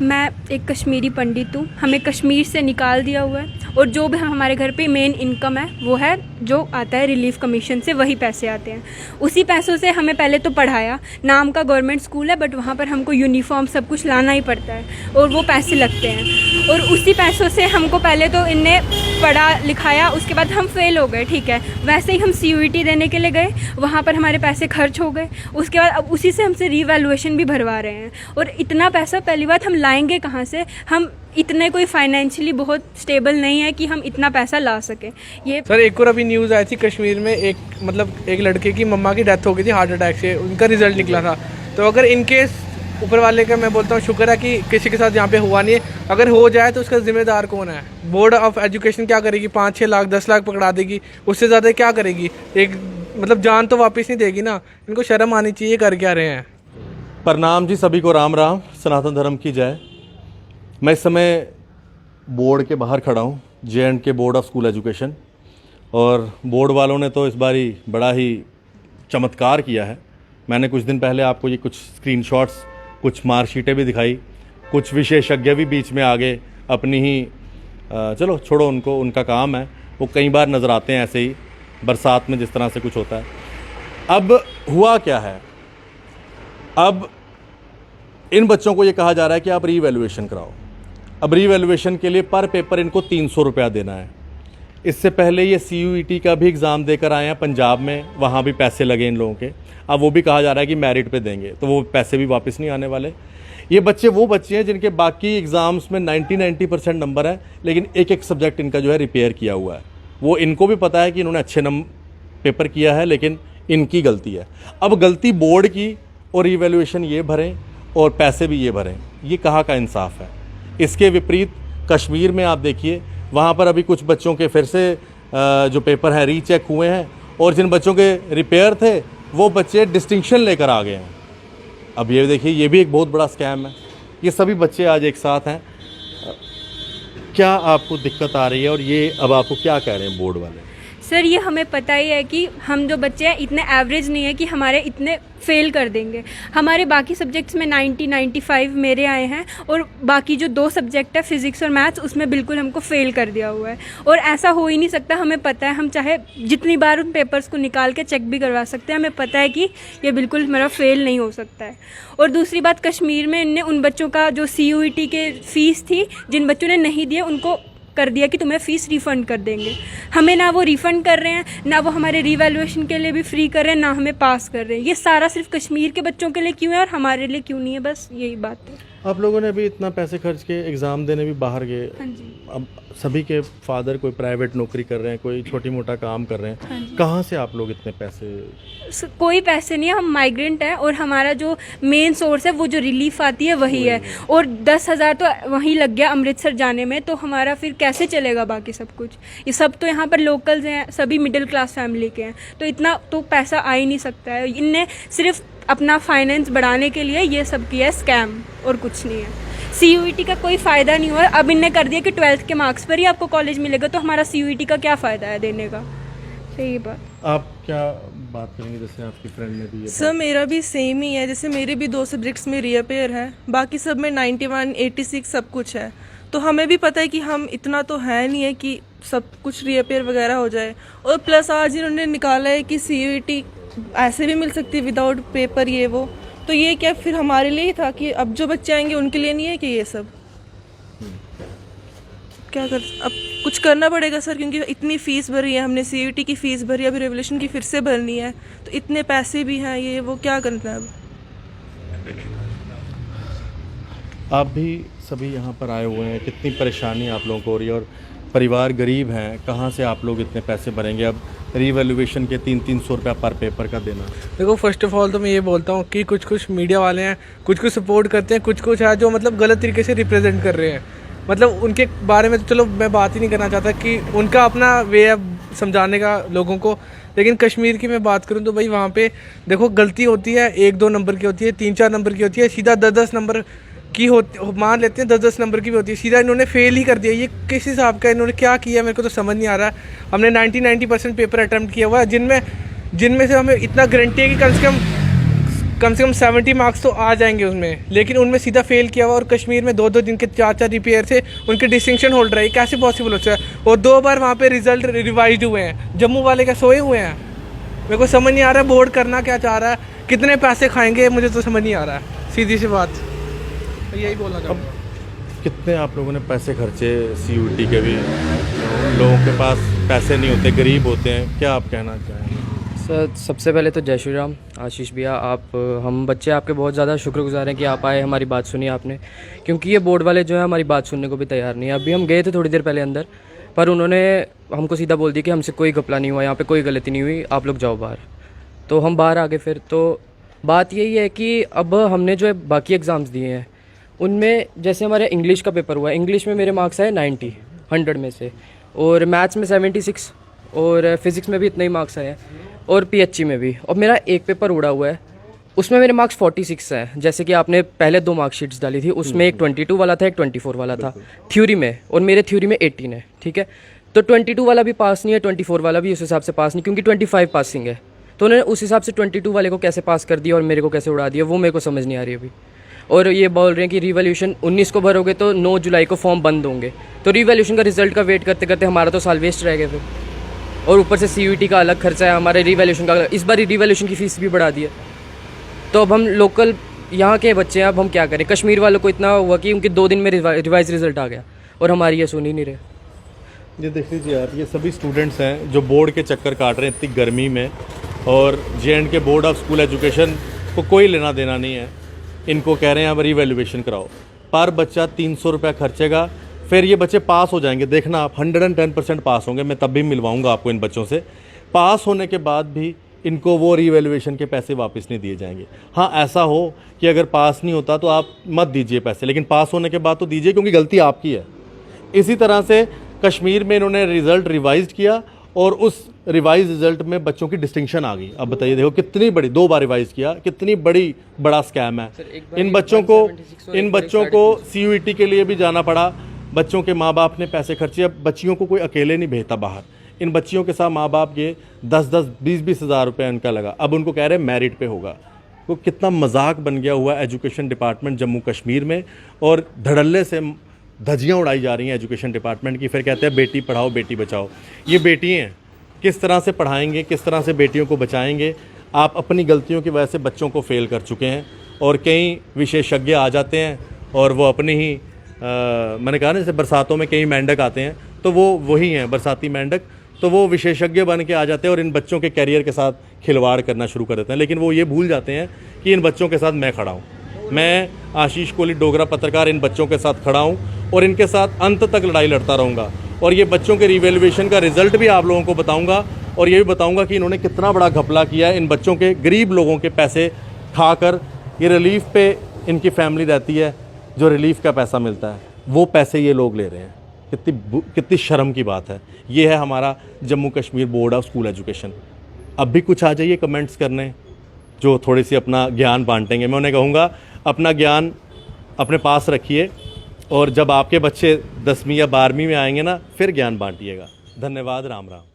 मैं एक कश्मीरी पंडित हूँ, हमें कश्मीर से निकाल दिया हुआ है और जो भी हमारे घर पे मेन इनकम है वो है जो आता है रिलीफ कमीशन से, वही पैसे आते हैं। उसी पैसों से हमें पहले तो पढ़ाया, नाम का गवर्नमेंट स्कूल है बट वहाँ पर हमको यूनिफॉर्म सब कुछ लाना ही पड़ता है और वो पैसे लगते हैं। और उसी पैसों से हमको पहले तो इनने पढ़ा लिखाया, उसके बाद हम फेल हो गए, ठीक है। वैसे ही हम CUET देने के लिए गए, वहाँ पर हमारे पैसे खर्च हो गए। उसके बाद अब उसी से हमसे रीवैल्यूएशन भी भरवा रहे हैं और इतना पैसा पहली बात हम लाएंगे कहाँ से? हम इतने कोई फाइनेंशियली बहुत स्टेबल नहीं है कि हम इतना पैसा ला सकें। ये सर एक और अभी न्यूज़ आई थी कश्मीर में, एक लड़के की मम्मा की डेथ हो गई थी हार्ट अटैक से, उनका रिजल्ट निकला था। तो अगर इनकेस ऊपर वाले का मैं बोलता हूँ शुक्र है कि किसी के साथ यहाँ पे हुआ नहीं है। अगर हो जाए तो उसका जिम्मेदार कौन है? बोर्ड ऑफ एजुकेशन क्या करेगी? 5-6 लाख 10 लाख पकड़ा देगी, उससे ज़्यादा क्या करेगी? एक जान तो वापस नहीं देगी ना। इनको शर्म आनी चाहिए, कर क्या रहे हैं। प्रणाम जी, सभी को राम राम, सनातन धर्म की जय। मैं इस समय बोर्ड के बाहर खड़ा हूँ, J&K board of school education, और बोर्ड वालों ने तो इस बारी बड़ा ही चमत्कार किया है। मैंने कुछ दिन पहले आपको ये कुछ स्क्रीनशॉट्स, कुछ मार्कशीटें भी दिखाई, कुछ विशेषज्ञ भी बीच में आ गए अपनी ही चलो छोड़ो, उनका काम है, वो कई बार नज़र आते हैं ऐसे ही बरसात में जिस तरह से कुछ होता है। अब हुआ क्या है, अब इन बच्चों को ये कहा जा रहा है कि आप रीवैल्यूएशन कराओ। अब रीवैल्यूएशन के लिए पर पेपर इनको 300 रुपया देना है। इससे पहले ये CUET का भी एग्ज़ाम देकर आए हैं पंजाब में, वहाँ भी पैसे लगे इन लोगों के। अब वो भी कहा जा रहा है कि मेरिट पे देंगे, तो वो पैसे भी वापस नहीं आने वाले। ये बच्चे वो बच्चे हैं जिनके बाकी एग्ज़ाम्स में 90% नंबर है, लेकिन एक एक सब्जेक्ट इनका जो है रिपेयर किया हुआ है। वो इनको भी पता है कि इन्होंने अच्छे पेपर किया है, लेकिन इनकी गलती है। अब गलती बोर्ड की, और रिवैल्यूएशन ये भरें और पैसे भी ये भरें, ये कहाँ का इंसाफ है? इसके विपरीत कश्मीर में आप देखिए, वहाँ पर अभी कुछ बच्चों के फिर से जो पेपर है रीचेक हुए हैं, और जिन बच्चों के रिपेयर थे वो बच्चे डिस्टिंक्शन लेकर आ गए हैं। अब ये देखिए, ये भी एक बहुत बड़ा स्कैम है। ये सभी बच्चे आज एक साथ हैं। क्या आपको दिक्कत आ रही है, और ये अब आपको क्या कह रहे हैं बोर्ड वाले? सर ये हमें पता ही है कि हम जो बच्चे हैं इतने एवरेज नहीं है कि हमारे इतने फेल कर देंगे। हमारे बाकी सब्जेक्ट्स में 90-95 मेरे आए हैं, और बाकी जो 2 सब्जेक्ट है फिज़िक्स और मैथ्स, उसमें बिल्कुल हमको फेल कर दिया हुआ है। और ऐसा हो ही नहीं सकता, हमें पता है। हम चाहे जितनी बार उन पेपर्स को निकाल के चेक भी करवा सकते हैं, हमें पता है कि ये बिल्कुल मेरा फेल नहीं हो सकता है। और दूसरी बात, कश्मीर में इनने उन बच्चों का जो CUET के फ़ीस थी, जिन बच्चों ने नहीं दिए उनको कर दिया कि तुम्हें फ़ीस रिफ़ंड कर देंगे। हमें ना वो रिफ़ंड कर रहे हैं, ना वो हमारे रीवैल्यूएशन के लिए भी फ्री कर रहे हैं, ना हमें पास कर रहे हैं। ये सारा सिर्फ कश्मीर के बच्चों के लिए क्यों है और हमारे लिए क्यों नहीं है? बस यही बात है। आप लोगों ने भी इतना पैसे खर्च के एग्ज़ाम देने भी बाहर गए। हाँ जी। अब सभी के फादर कोई प्राइवेट नौकरी कर रहे हैं, कोई छोटी मोटा काम कर रहे हैं। हाँ जी। कहाँ से आप लोग इतने पैसे? कोई पैसे नहीं है, हम माइग्रेंट हैं और हमारा जो मेन सोर्स है वो जो रिलीफ आती है वही है। और 10,000 तो वहीं लग गया अमृतसर जाने में, तो हमारा फिर कैसे चलेगा बाकी सब कुछ? ये सब तो यहाँ पर लोकल्स हैं, सभी मिडिल क्लास फैमिली के हैं, तो इतना तो पैसा आ ही नहीं सकता है। इनने सिर्फ अपना फाइनेंस बढ़ाने के लिए ये सब किया है, स्कैम, और कुछ नहीं है। CUET का कोई फ़ायदा नहीं हुआ। अब इनने कर दिया कि 12th के मार्क्स पर ही आपको कॉलेज मिलेगा, तो हमारा CUET का क्या फ़ायदा है देने का? सही बात। आप क्या बात करेंगे? जैसे आपकी फ्रेंड ने भी सर मेरा भी सेम ही है। जैसे मेरे भी 2 सब्जेक्ट्स में रीअपेयर है, बाकी सब में 91, 86 सब कुछ है। तो हमें भी पता है कि हम इतना तो है नहीं है कि सब कुछ रीअपेयर वगैरह हो जाए। और प्लस आज इन्होंने निकाला है कि CUET ऐसे भी मिल सकती है विदाउट पेपर, ये वो। तो ये क्या फिर हमारे लिए ही था कि अब जो बच्चे आएंगे उनके लिए नहीं है कि ये सब? क्या कर, अब कुछ करना पड़ेगा सर, क्योंकि इतनी फ़ीस भरी है हमने, CUET की फ़ीस भरी है, अभी रेवोल्यूशन की फिर से भरनी है, तो इतने पैसे भी हैं, ये वो क्या करना है अब? आप भी सभी यहाँ पर आए हुए हैं, कितनी परेशानी आप लोगों को हो रही है, और परिवार गरीब हैं, कहाँ से आप लोग इतने पैसे भरेंगे? अब रीवैल्यूएशन के 300-300 रुपया पर पेपर का देना। देखो, फर्स्ट ऑफ ऑल तो मैं ये बोलता हूँ कि कुछ मीडिया वाले हैं, कुछ सपोर्ट करते हैं, कुछ है जो गलत तरीके से रिप्रेजेंट कर रहे हैं। उनके बारे में तो चलो मैं बात ही नहीं करना चाहता कि उनका अपना वे है समझाने का लोगों को। लेकिन कश्मीर की मैं बात करूं तो भाई वहाँ पे देखो, गलती होती है 1-2 नंबर की होती है, 3-4 नंबर की होती है, सीधा 10-10 नंबर की मान लेते हैं, 10-10 नंबर की भी होती है, सीधा इन्होंने फेल ही कर दिया। ये किस हिसाब का इन्होंने क्या किया, मेरे को तो समझ नहीं आ रहा। हमने 90% पेपर अटैम्प्ट किया हुआ है, जिनमें से हमें इतना गारंटी है कि कम से कम 70 मार्क्स तो आ जाएंगे उसमें, लेकिन उनमें सीधा फेल किया हुआ और कश्मीर में 2-2 दिन के 4-4 रिपेयर से उनके डिस्टिंक्शन होल्डर है। कैसे पॉसिबल हो सकता है? और 2 बार वहाँ पे रिजल्ट रिवाइज हुए हैं। जम्मू वाले क्या सोए हुए हैं? मेरे को समझ नहीं आ रहा बोर्ड करना क्या चाह रहा है, कितने पैसे खाएंगे, मुझे तो समझ नहीं आ रहा है, सीधी सी बात। तो यही बोलना चाहूँगा। कितने आप लोगों ने पैसे खर्चे CUET के भी, लोगों के पास पैसे नहीं होते, गरीब होते हैं, क्या आप कहना चाहेंगे? सर सबसे पहले तो जय श्री राम। आशीष भैया, आप हम बच्चे आपके बहुत ज़्यादा शुक्रगुजार हैं कि आप आए, हमारी बात सुनी आपने, क्योंकि ये बोर्ड वाले जो है हमारी बात सुनने को भी तैयार नहीं है। अभी हम गए थे थोड़ी देर पहले अंदर, पर उन्होंने हमको सीधा बोल दिया कि हमसे कोई घपला नहीं हुआ, यहाँ पे कोई गलती नहीं हुई, आप लोग जाओ बाहर। तो हम बाहर आ गए। फिर तो बात यही है कि अब हमने जो है बाकी एग्ज़ाम्स दिए हैं, उनमें जैसे हमारे इंग्लिश का पेपर हुआ है, इंग्लिश में मेरे मार्क्स आए 90 100 में से, और मैथ्स में 76, और फिज़िक्स में भी इतने ही मार्क्स आए हैं, और PHE में भी। और मेरा एक पेपर उड़ा हुआ है, उसमें मेरे मार्क्स 46 हैं। जैसे कि आपने पहले 2 मार्कशीट्स डाली थी, उसमें एक 22 वाला था, एक 24 वाला था थ्योरी में, और मेरे थ्योरी में 18 है। ठीक है, तो 22 वाला भी पास नहीं है, 24 वाला भी उस हिसाब से पास नहीं, क्योंकि 25 पासिंग है। तो उन्होंने उस हिसाब से 22 वाले को कैसे पास कर दिया और मेरे को कैसे उड़ा दिया, वो मेरे को समझ नहीं आ रही अभी। और ये बोल रहे हैं कि रिवॉल्यूशन 19 को भरोगे तो 9 जुलाई को फॉर्म बंद होंगे। तो रिवॉल्यूशन का रिजल्ट का वेट करते करते हमारा तो साल वेस्ट रह गया फिर, और ऊपर से CUET का अलग खर्चा है, हमारे रिवॉल्यूशन का इस बार रिवॉल्यूशन की फ़ीस भी बढ़ा दी है। तो अब हम लोकल यहाँ के बच्चे हैं, अब हम क्या करें? कश्मीर वालों को इतना हुआ कि उनके 2 दिन में रिवाइज रिजल्ट आ गया, और हमारी ये सुन ही नहीं रहे। ये देख लीजिए यार, ये सभी स्टूडेंट्स हैं जो बोर्ड के चक्कर काट रहे हैं इतनी गर्मी में, और J&K board of school education को कोई लेना देना नहीं है। इनको कह रहे हैं अब रिवैल्यूएशन कराओ, पर बच्चा 300 रुपया खर्चेगा, फिर ये बच्चे पास हो जाएंगे। देखना आप 110% पास होंगे, मैं तब भी मिलवाऊंगा आपको इन बच्चों से। पास होने के बाद भी इनको वो रिवैल्यूएशन के पैसे वापस नहीं दिए जाएंगे। हाँ, ऐसा हो कि अगर पास नहीं होता तो आप मत दीजिए पैसे, लेकिन पास होने के बाद तो दीजिए, क्योंकि गलती आपकी है। इसी तरह से कश्मीर में इन्होंने रिज़ल्ट रिवाइज किया, और उस रिवाइज रिजल्ट में बच्चों की डिस्टिंक्शन आ गई। अब बताइए, देखो कितनी बड़ी, 2 बार रिवाइज किया, कितनी बड़ा स्कैम है। इन बच्चों को CUET के लिए भी जाना पड़ा, बच्चों के माँ बाप ने पैसे खर्चे। अब बच्चियों को कोई अकेले नहीं भेजता बाहर, इन बच्चियों के साथ माँ बाप ये 10-10, 20-20 हज़ार रुपये उनका लगा। अब उनको कह रहे हैं मेरिट पे होगा। तो कितना मजाक बन गया हुआ एजुकेशन डिपार्टमेंट जम्मू कश्मीर में, और धड़ल्ले से धज्जियाँ उड़ाई जा रही हैं एजुकेशन डिपार्टमेंट की। फिर कहते हैं बेटी पढ़ाओ बेटी बचाओ। ये बेटी हैं, किस तरह से पढ़ाएंगे, किस तरह से बेटियों को बचाएंगे? आप अपनी गलतियों की वजह से बच्चों को फेल कर चुके हैं, और कई विशेषज्ञ आ जाते हैं और वो अपनी ही मैंने कहा ना, जैसे बरसातों में कई मेंढक आते हैं, तो वो वही हैं बरसाती मेंढक। तो वो विशेषज्ञ बन के आ जाते हैं और इन बच्चों के कैरियर के साथ खिलवाड़ करना शुरू कर देते हैं। लेकिन वो ये भूल जाते हैं कि इन बच्चों के साथ मैं खड़ा हूँ, मैं आशीष कोहली डोगरा पत्रकार इन बच्चों के साथ खड़ा हूँ, और इनके साथ अंत तक लड़ाई लड़ता रहूँगा। और ये बच्चों के रिवैल्यूएशन का रिजल्ट भी आप लोगों को बताऊँगा, और ये भी बताऊँगा कि इन्होंने कितना बड़ा घपला किया है। इन बच्चों के, गरीब लोगों के पैसे खाकर, ये रिलीफ पे इनकी फैमिली रहती है, जो रिलीफ का पैसा मिलता है वो पैसे ये लोग ले रहे हैं। कितनी शर्म की बात है। ये है हमारा Jammu Kashmir board of school education. अब भी कुछ आ जाइए कमेंट्स करने जो थोड़ी सी अपना ज्ञान बांटेंगे। मैं उन्हें कहूँगा अपना ज्ञान अपने पास रखिए, और जब आपके बच्चे 10वीं या 12वीं में आएंगे ना, फिर ज्ञान बांटिएगा। धन्यवाद। राम राम।